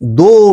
2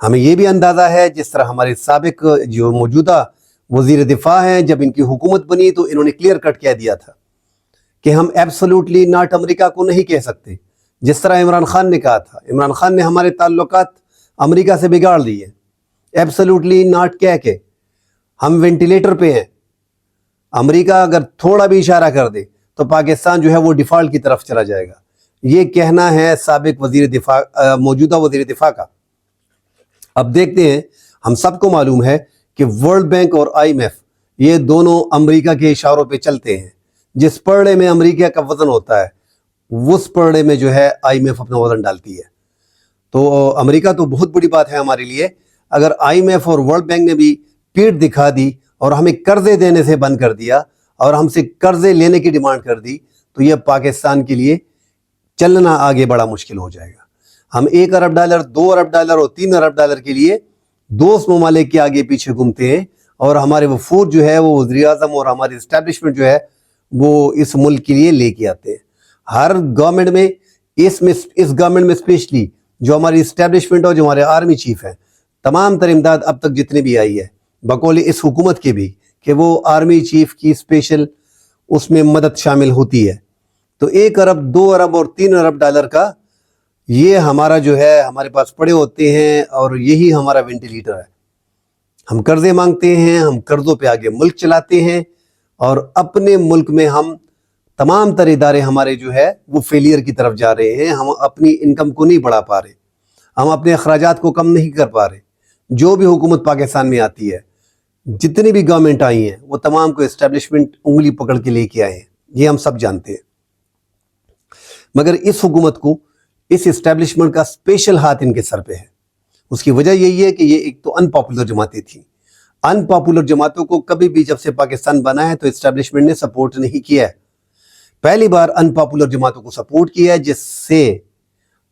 ہمیں یہ بھی اندازہ ہے جس طرح ہمارے سابق جو موجودہ وزیر دفاع ہیں، جب ان کی حکومت بنی تو انہوں نے کلیئر کٹ کہہ دیا تھا کہ ہم ایبسولوٹلی ناٹ امریکہ کو نہیں کہہ سکتے، جس طرح عمران خان نے کہا تھا۔ عمران خان نے ہمارے تعلقات امریکہ سے بگاڑ دیے، ایبسولوٹلی ناٹ کہہ کے ہم وینٹیلیٹر پہ ہیں، امریکہ اگر تھوڑا بھی اشارہ کر دے تو پاکستان جو ہے وہ ڈیفالٹ کی طرف چلا جائے گا، یہ کہنا ہے سابق وزیر دفاع موجودہ وزیر دفاع کا۔ اب دیکھتے ہیں، ہم سب کو معلوم ہے کہ ورلڈ بینک اور آئی ایم ایف یہ دونوں امریکہ کے اشاروں پہ چلتے ہیں، جس پرڑے میں امریکہ کا وزن ہوتا ہے اس پرڑے میں جو ہے آئی ایم ایف اپنا وزن ڈالتی ہے۔ تو امریکہ تو بہت بڑی بات ہے ہمارے لیے، اگر آئی ایم ایف اور ورلڈ بینک نے بھی پیٹ دکھا دی اور ہمیں قرضے دینے سے بند کر دیا اور ہم سے قرضے لینے کی ڈیمانڈ کر دی تو یہ پاکستان کے لیے چلنا آگے بڑا مشکل ہو جائے گا۔ ہم 1 ارب ڈالر، 2 ارب ڈالر اور 3 ارب ڈالر کے لیے دوست ممالک کے آگے پیچھے گھومتے ہیں، اور ہمارے وفود جو ہے وہ وزیر اعظم اور ہماری اسٹیبلشمنٹ جو ہے وہ اس ملک کے لیے لے کے آتے ہیں۔ ہر گورنمنٹ میں اس گورنمنٹ میں اسپیشلی جو ہماری اسٹیبلشمنٹ اور جو ہمارے آرمی چیف ہیں، تمام تر امداد اب تک جتنے بھی آئی ہے بقول اس حکومت کے بھی، کہ وہ آرمی چیف کی اسپیشل اس میں مدد شامل ہوتی ہے۔ تو 1 ارب، 2 ارب اور 3 ارب ڈالر کا یہ ہمارا جو ہے ہمارے پاس پڑے ہوتے ہیں، اور یہی ہمارا وینٹیلیٹر ہے۔ ہم قرضے مانگتے ہیں، ہم قرضوں پہ آگے ملک چلاتے ہیں، اور اپنے ملک میں ہم تمام تر ادارے ہمارے جو ہے وہ فیلئر کی طرف جا رہے ہیں۔ ہم اپنی انکم کو نہیں بڑھا پا رہے، ہم اپنے اخراجات کو کم نہیں کر پا رہے۔ جو بھی حکومت پاکستان میں آتی ہے، جتنی بھی گورنمنٹ آئی ہیں، وہ تمام کو اسٹیبلشمنٹ انگلی پکڑ کے لے کے آئے ہیں، یہ ہم سب جانتے ہیں۔ مگر اس حکومت کو اس اسٹیبلشمنٹ کا اسپیشل ہاتھ ان کے سر پہ ہے۔ اس کی وجہ یہی ہے کہ یہ ایک تو ان پاپولر جماعتیں تھیں۔ ان پاپولر جماعتوں کو کبھی بھی جب سے پاکستان بنا ہے تو اسٹیبلشمنٹ نے سپورٹ نہیں کیا ہے۔ پہلی بار ان پاپولر جماعتوں کو سپورٹ کیا ہے، جس سے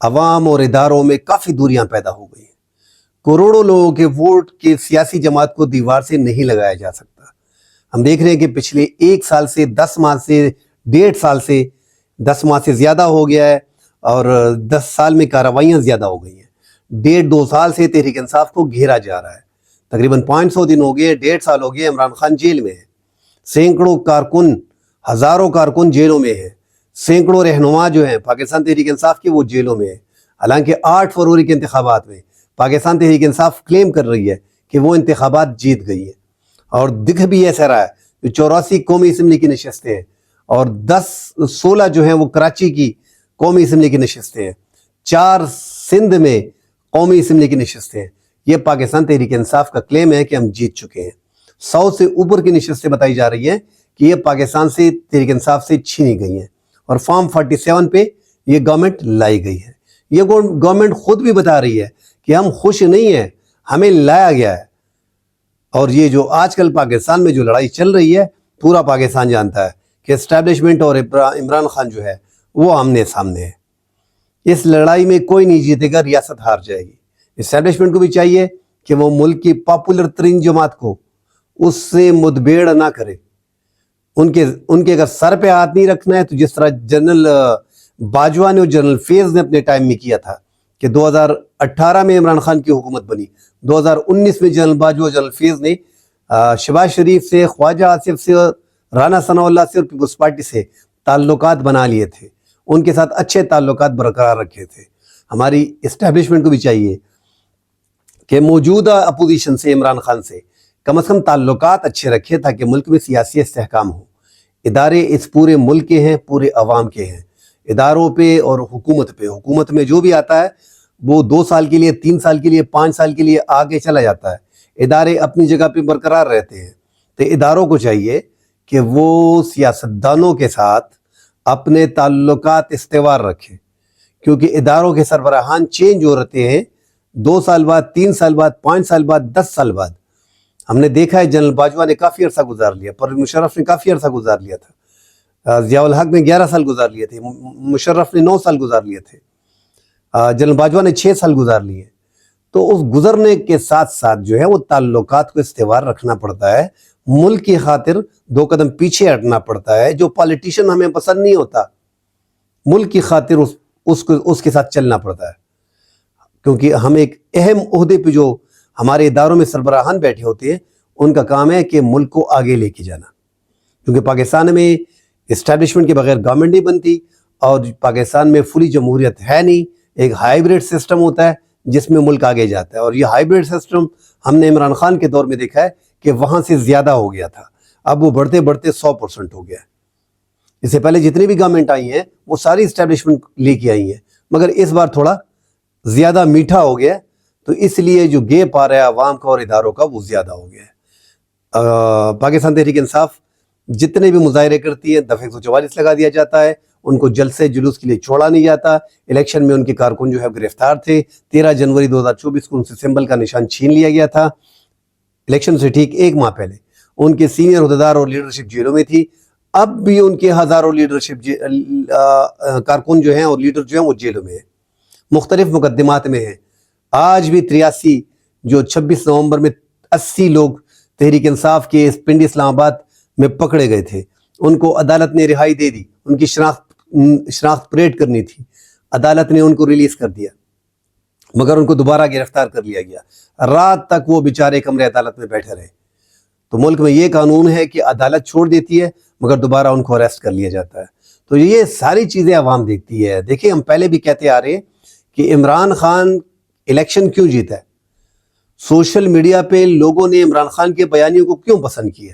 عوام اور اداروں میں کافی دوریاں پیدا ہو گئی ہیں۔ کروڑوں لوگوں کے ووٹ کے سیاسی جماعت کو دیوار سے نہیں لگایا جا سکتا۔ ہم دیکھ رہے ہیں کہ پچھلے 1 سال سے 10 ماہ سے 1.5 سال سے 10 ماہ سے زیادہ ہو گیا ہے، اور 10 سال میں کارروائیاں زیادہ ہو گئی ہیں۔ 1.5-2 سال سے تحریک انصاف کو گھیرا جا رہا ہے، تقریباً 500 دن ہو گئے، 1.5 سال ہو گئے عمران خان جیل میں ہے، سینکڑوں کارکن، ہزاروں کارکن جیلوں میں ہیں، سینکڑوں رہنما جو ہیں پاکستان تحریک انصاف کے وہ جیلوں میں ہیں۔ حالانکہ 8 فروری کے انتخابات میں پاکستان تحریک انصاف کلیم کر رہی ہے کہ وہ انتخابات جیت گئی ہے، اور دکھ بھی ایسا رہا ہے۔ 84 قومی اسمبلی کی نشستیں ہیں، اور 16 جو ہیں وہ کراچی کی قومی اسمبلی کی نشستیں ہیں، 4 سندھ میں قومی اسمبلی کی نشستیں ہیں۔ یہ پاکستان تحریک انصاف کا کلیم ہے کہ ہم جیت چکے ہیں۔ 100 سے اوپر کی نشستیں بتائی جا رہی ہیں کہ یہ پاکستان سے تحریک انصاف سے چھینی گئی ہیں، اور فارم 47 پہ یہ گورنمنٹ لائی گئی ہے۔ یہ گورنمنٹ خود بھی بتا رہی ہے کہ ہم خوش نہیں ہیں، ہمیں لایا گیا ہے۔ اور یہ جو آج کل پاکستان میں جو لڑائی چل رہی ہے، پورا پاکستان جانتا ہے کہ اسٹیبلشمنٹ اور عمران خان جو ہے وہ آمنے سامنے ہے۔ اس لڑائی میں کوئی نہیں جیتے گا، ریاست ہار جائے گی۔ اسٹیبلشمنٹ کو بھی چاہیے کہ وہ ملک کی پاپولر ترین جماعت کو اس سے مدبیڑ نہ کرے۔ ان کے اگر سر پہ ہاتھ نہیں رکھنا ہے تو جس طرح جنرل باجوہ نے اور جنرل فیض نے اپنے ٹائم میں کیا تھا کہ 2018 میں عمران خان کی حکومت بنی، 2019 میں جنرل باجوہ جنرل فیض نے شہباز شریف سے، خواجہ آصف سے، رانا ثناء اللہ سے اور پیپلز پارٹی سے تعلقات بنا لیے تھے، ان کے ساتھ اچھے تعلقات برقرار رکھے تھے۔ ہماری اسٹیبلشمنٹ کو بھی چاہیے کہ موجودہ اپوزیشن سے، عمران خان سے کم از کم تعلقات اچھے رکھے تاکہ ملک میں سیاسی استحکام ہو۔ ادارے اس پورے ملک کے ہیں، پورے عوام کے ہیں۔ اداروں پہ اور حکومت میں جو بھی آتا ہے وہ 2 سال کے لیے، 3 سال کے لیے، 5 سال کے لیے آگے چلا جاتا ہے۔ ادارے اپنی جگہ پہ برقرار رہتے ہیں، تو اداروں کو چاہیے کہ وہ سیاستدانوں کے ساتھ اپنے تعلقات استوار رکھیں، کیونکہ اداروں کے سربراہان چینج ہو رہتے ہیں 2 سال بعد، 3 سال بعد، 5 سال بعد، 10 سال بعد۔ ہم نے دیکھا ہے جنرل باجوہ نے کافی عرصہ گزار لیا، پرویز مشرف نے کافی عرصہ گزار لیا تھا، ضیاء الحق نے 11 سال گزار لیے تھے، مشرف نے 9 سال گزار لیے تھے، جنرل باجوہ نے 6 سال گزار لیے۔ تو اس گزرنے کے ساتھ ساتھ جو ہے وہ تعلقات کو استوار رکھنا پڑتا ہے، ملک کی خاطر 2 قدم پیچھے ہٹنا پڑتا ہے۔ جو پالیٹیشین ہمیں پسند نہیں ہوتا، ملک کی خاطر اس کے ساتھ چلنا پڑتا ہے، کیونکہ ہم ایک اہم عہدے پہ جو ہمارے اداروں میں سربراہان بیٹھے ہوتے ہیں ان کا کام ہے کہ ملک کو آگے لے کے جانا، کیونکہ پاکستان میں اسٹیبلشمنٹ کے بغیر گورنمنٹ نہیں بنتی، اور پاکستان میں فلی جمہوریت ہے نہیں، ایک ہائیبریڈ سسٹم ہوتا ہے جس میں ملک آگے جاتا ہے، اور یہ ہائیبریڈ سسٹم ہم نے عمران خان کے دور میں دیکھا ہے کہ وہاں سے زیادہ ہو گیا تھا، اب وہ بڑھتے بڑھتے 100% ہو گیا ہے۔ اس سے پہلے جتنی بھی گورنمنٹ آئی ہیں وہ ساری اسٹیبلشمنٹ لے کے آئی ہیں، مگر اس بار تھوڑا زیادہ میٹھا ہو گیا ہے، تو اس لیے جو گیپ آ رہا ہے عوام کا اور اداروں کا وہ زیادہ ہو گیا ہے۔ پاکستان تحریک انصاف جتنے بھی مظاہرے کرتی ہے دفعہ 144 لگا دیا جاتا ہے، ان کو جلسے جلوس کے لیے چھوڑا نہیں جاتا۔ الیکشن میں ان کے کارکن جو ہے گرفتار تھے، 13 جنوری 2024 کو ان سے سمبل کا نشان چھین لیا گیا تھا۔ الیکشن سے ٹھیک ایک ماہ پہلے ان کے سینئر عہدیدار اور لیڈرشپ جیلوں میں تھی، اب بھی ان کے ہزاروں لیڈرشپ کارکن جو ہیں اور لیڈر جو ہیں وہ جیلوں میں ہیں، مختلف مقدمات میں ہیں۔ آج بھی 83 جو 26 نومبر میں 80 لوگ تحریک انصاف کے پنڈی اسلام آباد میں پکڑے گئے تھے، ان کو عدالت نے رہائی دے دی، ان کی شناخت پریڈ کرنی تھی، عدالت نے ان کو ریلیز کر دیا، مگر ان کو دوبارہ گرفتار کر لیا گیا، رات تک وہ بیچارے کمرے عدالت میں بیٹھے رہے۔ تو ملک میں یہ قانون ہے کہ عدالت چھوڑ دیتی ہے مگر دوبارہ ان کو اریسٹ کر لیا جاتا ہے۔ تو یہ ساری چیزیں عوام دیکھتی ہے۔ دیکھیں ہم پہلے بھی کہتے آ رہے ہیں کہ عمران خان الیکشن کیوں جیتا ہے، سوشل میڈیا پہ لوگوں نے عمران خان کے بیانیوں کو کیوں پسند کیا،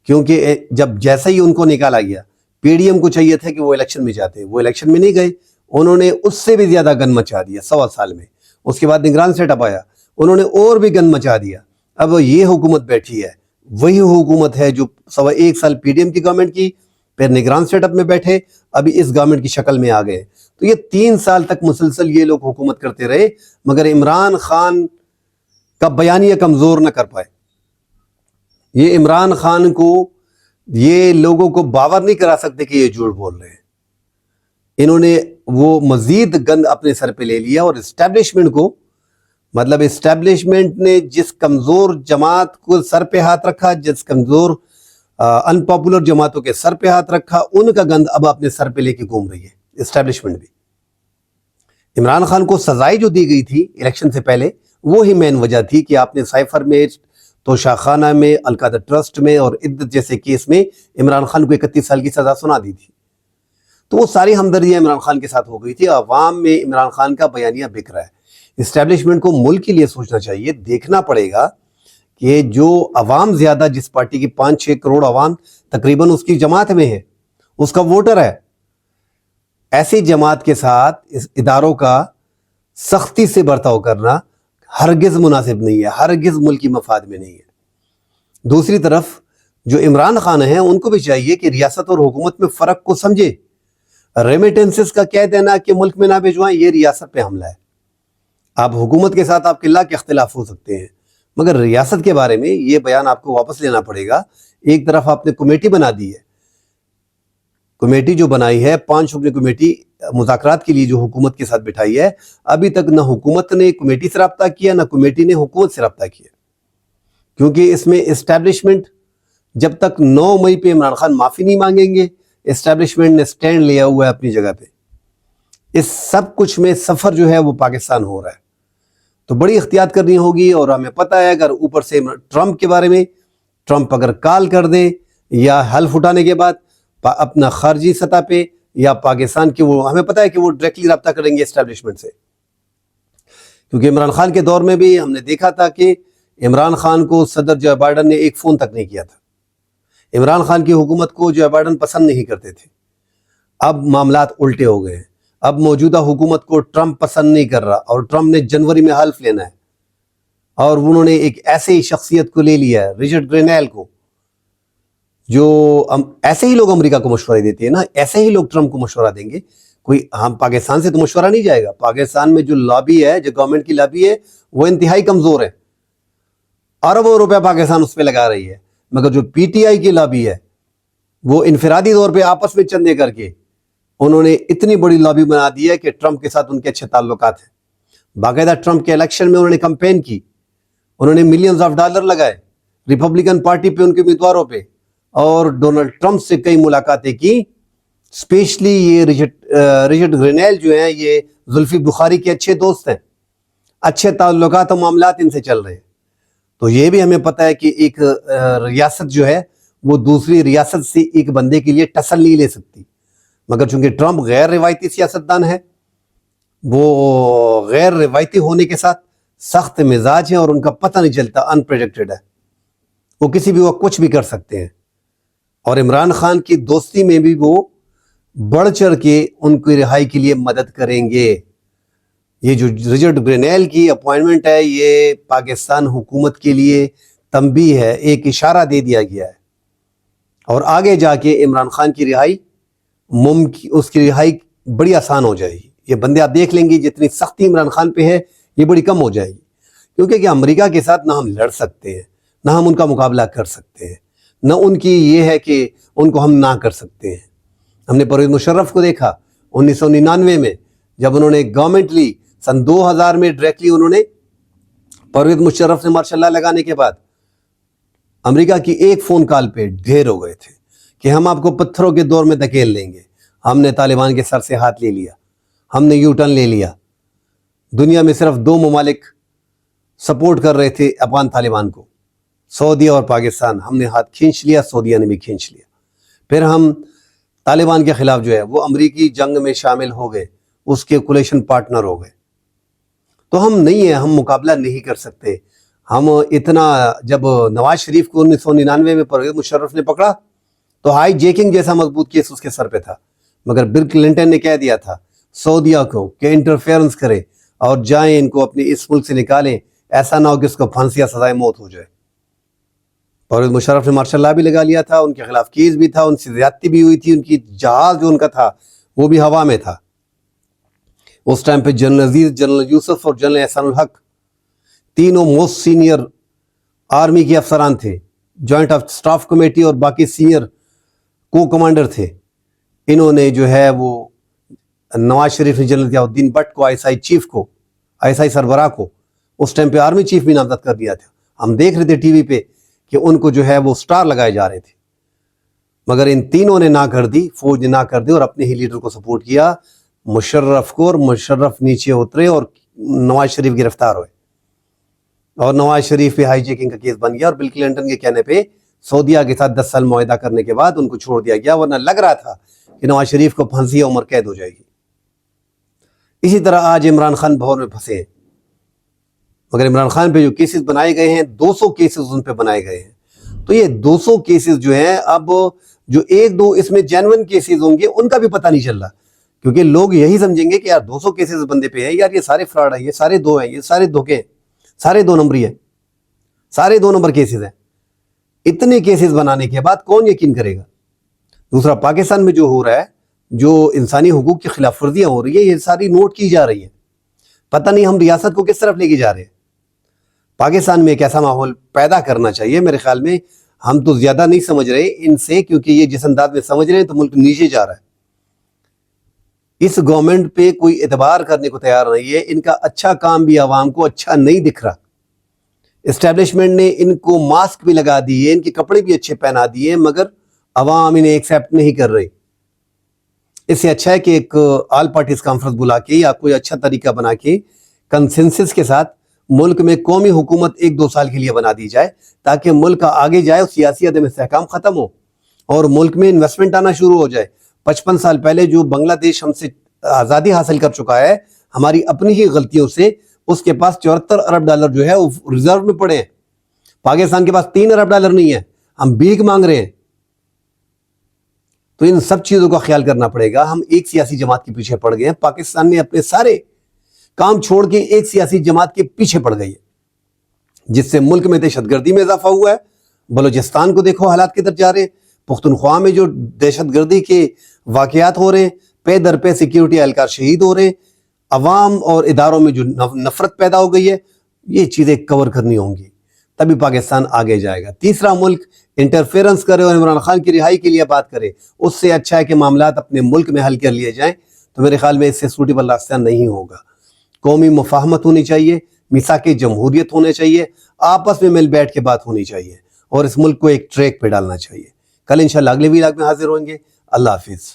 کیونکہ جب جیسا ہی ان کو نکالا گیا پی ڈی ایم کو چاہیے تھا کہ وہ الیکشن میں جاتے، وہ الیکشن میں نہیں گئے، انہوں نے اس سے بھی زیادہ گن مچا دیا 1.25 سال میں۔ اس کے بعد نگران سیٹ اپ آیا، انہوں نے اور بھی گن مچا دیا۔ اب یہ حکومت بیٹھی ہے، وہی حکومت ہے جو 1.25 سال پی ڈی ایم کی گورنمنٹ کی، پھر نگران سیٹ اپ میں بیٹھے، ابھی اس گورنمنٹ کی شکل میں آ گئے۔ تو یہ 3 سال تک مسلسل یہ لوگ حکومت کرتے رہے مگر عمران خان کا بیانیہ کمزور نہ کر پائے۔ یہ عمران خان کو یہ لوگوں کو باور نہیں کرا سکتے کہ یہ جھوٹ بول رہے ہیں۔ انہوں نے وہ مزید گند اپنے سر پہ لے لیا، اور اسٹیبلشمنٹ کو، مطلب اسٹیبلشمنٹ نے جس کمزور جماعت کو سر پہ ہاتھ رکھا، جس کمزور ان پاپولر جماعتوں کے سر پہ ہاتھ رکھا، ان کا گند اب اپنے سر پہ لے کے گھوم رہی ہے اسٹیبلشمنٹ بھی۔ عمران خان کو سزائیں جو دی گئی تھی الیکشن سے پہلے وہی مین وجہ تھی کہ آپ نے سائفر میں، توشہ خانہ میں، القادر ٹرسٹ میں اور عدت جیسے کیس میں عمران خان کو 31 سال کی سزا سنا دی تھی۔ تو وہ ساری ہمدردیاں عمران خان کے ساتھ ہو گئی تھی۔ عوام میں عمران خان کا بیانیہ بک رہا ہے۔ اسٹیبلشمنٹ کو ملک کے لیے سوچنا چاہیے، دیکھنا پڑے گا کہ جو عوام زیادہ، جس پارٹی کی 5-6 کروڑ عوام تقریباً اس کی جماعت میں ہے، اس کا ووٹر ہے، ایسی جماعت کے ساتھ اس اداروں کا سختی سے برتاؤ کرنا ہرگز مناسب نہیں ہے، ہرگز ملکی مفاد میں نہیں ہے۔ دوسری طرف جو عمران خان ہیں ان کو بھی چاہیے کہ ریاست اور حکومت میں فرق کو سمجھے۔ ریمیٹنسز کا کہہ دینا کہ ملک میں نہ بھیجوائیں، یہ ریاست پہ حملہ ہے۔ آپ حکومت کے ساتھ آپ کے لاکھ اختلاف ہو سکتے ہیں مگر ریاست کے بارے میں یہ بیان آپ کو واپس لینا پڑے گا۔ ایک طرف آپ نے کمیٹی بنا دی ہے، کمیٹی جو بنائی ہے 5 رکنی کمیٹی مذاکرات کے لیے جو حکومت کے ساتھ بٹھائی ہے، ابھی تک نہ حکومت نے کمیٹی سے رابطہ کیا نہ کمیٹی نے حکومت سے رابطہ کیا، کیونکہ اس میں اسٹیبلشمنٹ جب تک 9 مئی پہ عمران خان معافی نہیں مانگیں گے، اسٹیبلشمنٹ نے سٹینڈ لیا ہوا ہے اپنی جگہ پہ۔ اس سب کچھ میں سفر جو ہے وہ پاکستان ہو رہا ہے، تو بڑی احتیاط کرنی ہوگی۔ اور ہمیں پتہ ہے اگر اوپر سے ٹرمپ کے بارے میں، ٹرمپ اگر کال کر دے یا حلف اٹھانے کے بعد اپنا خارجی سطح پہ یا پاکستان کی، وہ ہمیں پتہ ہے کہ وہ ڈائریکٹلی رابطہ کریں گے اسٹیبلشمنٹ سے، کیونکہ عمران خان کے دور میں بھی ہم نے دیکھا تھا کہ عمران خان کو صدر جو بائیڈن نے ایک فون تک نہیں کیا تھا۔ عمران خان کی حکومت کو جو بائیڈن پسند نہیں کرتے تھے۔ اب معاملات الٹے ہو گئے ہیں، اب موجودہ حکومت کو ٹرمپ پسند نہیں کر رہا، اور ٹرمپ نے جنوری میں حلف لینا ہے، اور انہوں نے ایک ایسے ہی شخصیت کو لے لیا ہے، رچرڈ گرینیل کو، جو ایسے ہی لوگ امریکہ کو مشورے دیتے ہیں نا، ایسے ہی لوگ ٹرمپ کو مشورہ دیں گے۔ کوئی ہم پاکستان سے تو مشورہ نہیں جائے گا، پاکستان میں جو لابی ہے، جو گورنمنٹ کی لابی ہے وہ انتہائی کمزور ہے، اربوں روپے پاکستان اس پہ لگا رہی ہے، مگر جو پی ٹی آئی کی لابی ہے وہ انفرادی طور پہ آپس میں چندے کر کے انہوں نے اتنی بڑی لابی بنا دی ہے کہ ٹرمپ کے ساتھ ان کے اچھے تعلقات ہیں۔ باقاعدہ ٹرمپ کے الیکشن میں انہوں نے کمپین کی، انہوں نے ملینز آف ڈالر لگائے ریپبلکن پارٹی پہ، ان کے امیدواروں پہ، اور ڈونلڈ ٹرمپ سے کئی ملاقاتیں کی۔ اسپیشلی یہ رچرڈ گرینیل جو ہیں، یہ زلفی بخاری کے اچھے دوست ہیں، اچھے تعلقات و معاملات ان سے چل رہے ہیں. تو یہ بھی ہمیں پتہ ہے کہ ایک ریاست جو ہے وہ دوسری ریاست سے ایک بندے کے لیے ٹسل نہیں لے سکتی، مگر چونکہ ٹرمپ غیر روایتی سیاستدان ہے، وہ غیر روایتی ہونے کے ساتھ سخت مزاج ہیں اور ان کا پتہ نہیں چلتا، انپریڈکٹڈ ہے، وہ کسی بھی وقت کچھ بھی کر سکتے ہیں. اور عمران خان کی دوستی میں بھی وہ بڑھ چڑھ کے ان کی رہائی کے لیے مدد کریں گے. یہ جو رچرڈ گرینیل کی اپوائنٹمنٹ ہے یہ پاکستان حکومت کے لیے تنبیہ ہے، ایک اشارہ دے دیا گیا ہے، اور آگے جا کے عمران خان کی رہائی اس کی رہائی بڑی آسان ہو جائے گی. یہ بندے آپ دیکھ لیں گے جتنی سختی عمران خان پہ ہے یہ بڑی کم ہو جائے گی، کیونکہ کہ امریکہ کے ساتھ نہ ہم لڑ سکتے ہیں، نہ ہم ان کا مقابلہ کر سکتے ہیں، نہ ان کی یہ ہے کہ ان کو ہم نہ کر سکتے ہیں. ہم نے پرویز مشرف کو دیکھا 1999 میں جب انہوں نے گورنمنٹ لی، سن 2000 میں ڈائریکٹلی انہوں نے پرویز مشرف سے ماشاء اللہ لگانے کے بعد امریکہ کی ایک فون کال پہ ڈھیر ہو گئے تھے کہ ہم آپ کو پتھروں کے دور میں دھکیل لیں گے. ہم نے طالبان کے سر سے ہاتھ لے لیا، ہم نے یو ٹرن لے لیا. دنیا میں صرف 2 ممالک سپورٹ کر رہے تھے افغان طالبان کو، سعودیہ اور پاکستان. ہم نے ہاتھ کھینچ لیا، سعودیہ نے بھی کھینچ لیا. پھر ہم طالبان کے خلاف جو ہے وہ امریکی جنگ میں شامل ہو گئے، اس کے کولیشن پارٹنر ہو گئے. تو ہم نہیں ہیں، ہم مقابلہ نہیں کر سکتے. ہم اتنا جب نواز شریف کو 1999 میں پرویز مشرف نے پکڑا تو ہائی جیکنگ جیسا مضبوط کیس اس کے سر پہ تھا، مگر بل کلنٹن نے کہہ دیا تھا سعودیہ کو کہ انٹرفیئرنس کرے اور جائیں ان کو اپنے اس ملک سے نکالیں، ایسا نہ ہو کہ اس کو پھانسی یا سزائے موت ہو جائے. پرویز مشرف نے مارشل لا بھی لگا لیا تھا، ان کے خلاف کیس بھی تھا، ان سے زیادتی بھی ہوئی تھی، ان کی جہاز جو ان کا تھا وہ بھی ہوا میں تھا. اس ٹائم پہ جنرل عزیز، جنرل یوسف اور جنرل احسان الحق تینوں موسٹ سینئر آرمی کے افسران تھے، جوائنٹ آف سٹاف کمیٹی اور باقی سینئر کو کمانڈر تھے. انہوں نے جو ہے وہ نواز شریف نے جنرل ضیاء الدین بٹ کو آئی ایس آئی سربراہ کو اس ٹائم پہ آرمی چیف بھی نامزد کر دیا تھا. ہم دیکھ رہے تھے ٹی وی پہ کہ ان کو جو ہے وہ سٹار لگائے جا رہے تھے، مگر ان تینوں نے نہ کر دی، فوج نے نہ کر دی اور اپنے ہی لیڈر کو سپورٹ کیا، مشرف کو، اور مشرف نیچے اترے اور نواز شریف گرفتار ہوئے اور نواز شریف پہ ہائی جیکنگ کا کیس بن گیا. اور بل کلنٹن کے کہنے پہ سعودیہ کے ساتھ 10 سال معاہدہ کرنے کے بعد ان کو چھوڑ دیا گیا، ورنہ لگ رہا تھا کہ نواز شریف کو پھانسی عمر قید ہو جائے گی. اسی طرح آج عمران خان بھور میں پھنسے ہیں، مگر عمران خان پہ جو کیسز بنائے گئے ہیں 200 کیسز ان پہ بنائے گئے ہیں. تو یہ 200 کیسز جو ہیں اب جو 1-2 اس میں جینون کیسز ہوں گے ان کا بھی پتہ نہیں چل رہا، کیونکہ لوگ یہی سمجھیں گے کہ یار 200 کیسز بندے پہ ہیں، یار یہ سارے فراڈ ہیں، یہ سارے 2 ہیں، یہ سارے دھوکے ہیں، سارے 2 نمبری ہیں، سارے 2 نمبر کیسز ہیں. اتنے کیسز بنانے کے بعد کون یقین کرے گا؟ دوسرا پاکستان میں جو ہو رہا ہے، جو انسانی حقوق کی خلاف ورزیاں ہو رہی ہیں، یہ ساری نوٹ کی جا رہی ہیں. پتہ نہیں ہم ریاست کو کس طرف لے کے جا رہے ہیں. پاکستان میں ایک ایسا ماحول پیدا کرنا چاہیے. میرے خیال میں ہم تو زیادہ نہیں سمجھ رہے ان سے، کیونکہ یہ جس انداز میں سمجھ رہے ہیں تو ملک نیچے جا رہا ہے. اس گورنمنٹ پہ کوئی اعتبار کرنے کو تیار نہیں ہے. ان کا اچھا کام بھی عوام کو اچھا نہیں دکھ رہا. اسٹیبلشمنٹ نے ان کو ماسک بھی لگا دیے، ان کے کپڑے بھی اچھے پہنا دیے، مگر عوام انہیں ایکسیپٹ نہیں کر رہی. اس سے اچھا ہے کہ ایک آل پارٹیز کانفرنس بلا کے یا کوئی اچھا طریقہ بنا کے کنسنسس کے ساتھ ملک میں قومی حکومت 1-2 سال کے لیے بنا دی جائے، تاکہ ملک کا آگے جائے، سیاسی عدم استحکام ختم ہو اور ملک میں انویسٹمنٹ آنا شروع ہو جائے. 55 سال پہلے جو بنگلہ دیش ہم سے آزادی حاصل کر چکا ہے ہماری اپنی ہی غلطیوں سے، اس کے پاس 74 ارب ڈالر جو ہے وہ ریزرو میں پڑے ہیں. پاکستان کے پاس 3 ارب ڈالر نہیں ہے، ہم بھیک مانگ رہے ہیں. تو ان سب چیزوں کا خیال کرنا پڑے گا. ہم ایک سیاسی جماعت کے پیچھے پڑ گئے ہیں. پاکستان نے اپنے سارے کام چھوڑ کے ایک سیاسی جماعت کے پیچھے پڑ گئی ہے، جس سے ملک میں دہشت گردی میں اضافہ ہوا ہے. بلوچستان کو دیکھو حالات کدھر جا رہے ہیں. پختونخوا میں جو دہشت گردی کے واقعات ہو رہے ہیں، پے در پے سیکیورٹی اہلکار شہید ہو رہے ہیں، عوام اور اداروں میں جو نفرت پیدا ہو گئی ہے، یہ چیزیں کور کرنی ہوں گی، تبھی پاکستان آگے جائے گا. تیسرا ملک انٹرفیئرنس کرے اور عمران خان کی رہائی کے لیے بات کرے، اس سے اچھا ہے کہ معاملات اپنے ملک میں حل کر لیے جائیں. تو میرے خیال میں اس سے سوٹیبل راستہ نہیں ہوگا. قومی مفاہمت ہونی چاہیے، میثاق جمہوریت ہونے چاہیے، آپس میں مل بیٹھ کے بات ہونی چاہیے اور اس ملک کو ایک ٹریک پہ ڈالنا چاہیے. کل انشاءاللہ اگلے ویلاگ میں حاضر ہوں گے. اللہ حافظ.